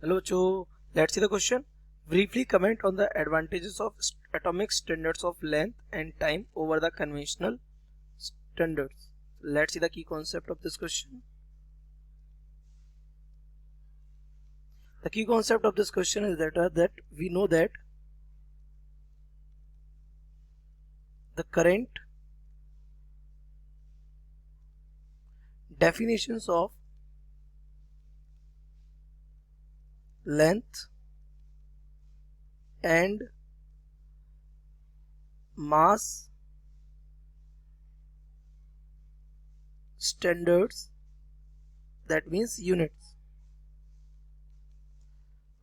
Hello, Joe. Let's see the question. Briefly comment on the advantages of atomic standards of length and time over the conventional standards. Let's see the key concept of this question. The key concept of this question is that we know that the current definitions of length and mass standards, that means units,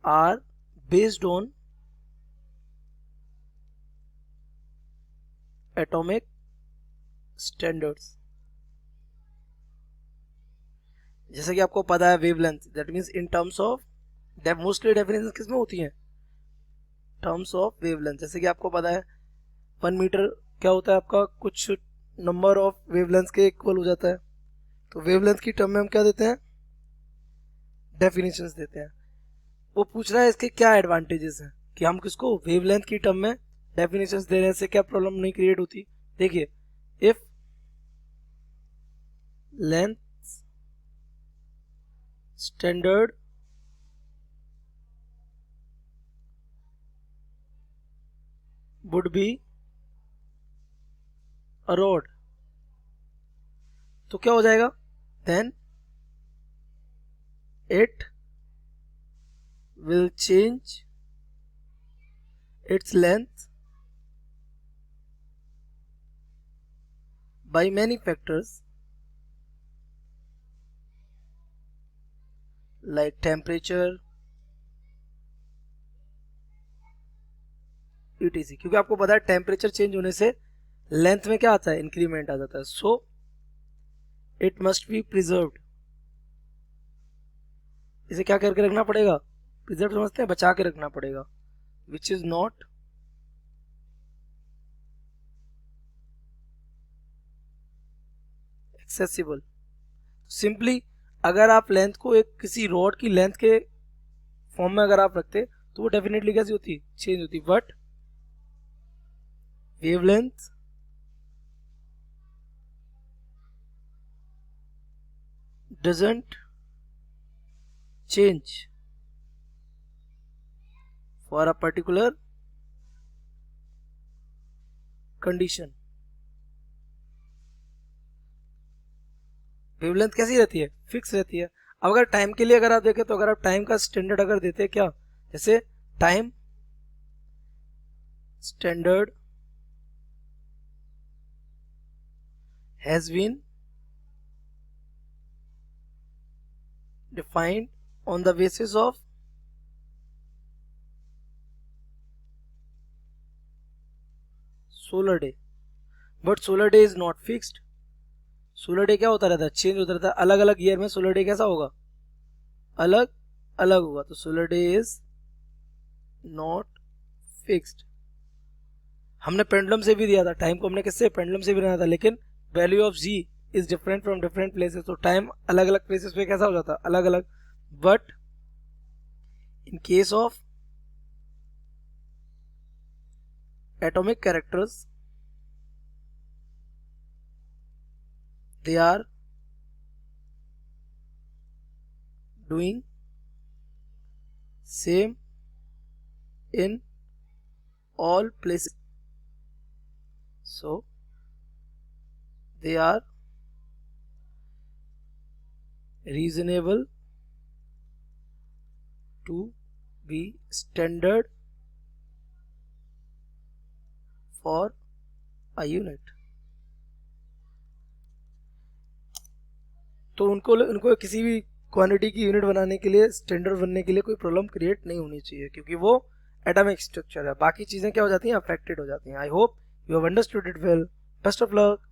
are based on atomic standards. जैसे कि आपको पता है wavelength, that means in terms of mostly definition किस में होती हैं, terms of wavelength. जैसे कि आपको पता है 1 मीटर क्या होता है आपका, कुछ नंबर ऑफ वेवलेंथ के इक्वल हो जाता है। तो वेवलेंथ की टर्म में हम क्या देते हैं, डेफिनेशंस देते हैं। वो पूछ रहा है इसके क्या एडवांटेजेस हैं कि हम किसको वेवलेंथ की टर्म में डेफिनेशंस देने से क्या प्रॉब्लम नहीं क्रिएट होती। देखिए, if length standard would be a rod, तो क्या हो जाएगा, then it will change its length by many factors like temperature etc, क्योंकि आपको पता है टेम्परेचर चेंज होने से लेंथ में क्या आता है, इंक्रीमेंट आ जाता है। So it must be preserved, इसे क्या करके रखना पड़ेगा, प्रिजर्व समझते हैं, बचा के रखना पड़ेगा, which is not accessible. Simply अगर आप लेंथ को एक किसी रॉड की लेंथ के फॉर्म में अगर आप रखते तो वो डेफिनेटली कैसी होती, चेंज होती। But wavelength doesn't change for a particular condition। Wavelength कैसी रहती है, फिक्स रहती है। अब अगर टाइम के लिए अगर आप देखें तो अगर आप टाइम का स्टैंडर्ड अगर देते हैं क्या, जैसे time standard has been defined on the basis of solar day, but solar day is not fixed। Solar day क्या होता रहता है, चेंज होता रहता है। अलग अलग ईयर में सोलर डे कैसा होगा, अलग अलग होगा। तो solar day is not fixed. हमने पेंडुलम से भी दिया था, टाइम को हमने किससे, पेंडुलम से भी बनाया था, लेकिन value of G is different from different places. तो टाइम अलग अलग प्लेसेस पे कैसा हो जाता है, अलग अलग। But in case of atomic characters they are doing same in all places, so they are reasonable to be standard for a unit। तो उनको किसी भी क्वांटिटी की यूनिट बनाने के लिए, स्टैंडर्ड बनने के लिए कोई प्रॉब्लम क्रिएट नहीं होनी चाहिए, क्योंकि वो एटॉमिक स्ट्रक्चर है। बाकी चीजें क्या हो जाती हैं, अफेक्टेड हो जाती हैं। I hope you have understood it well. Best of luck.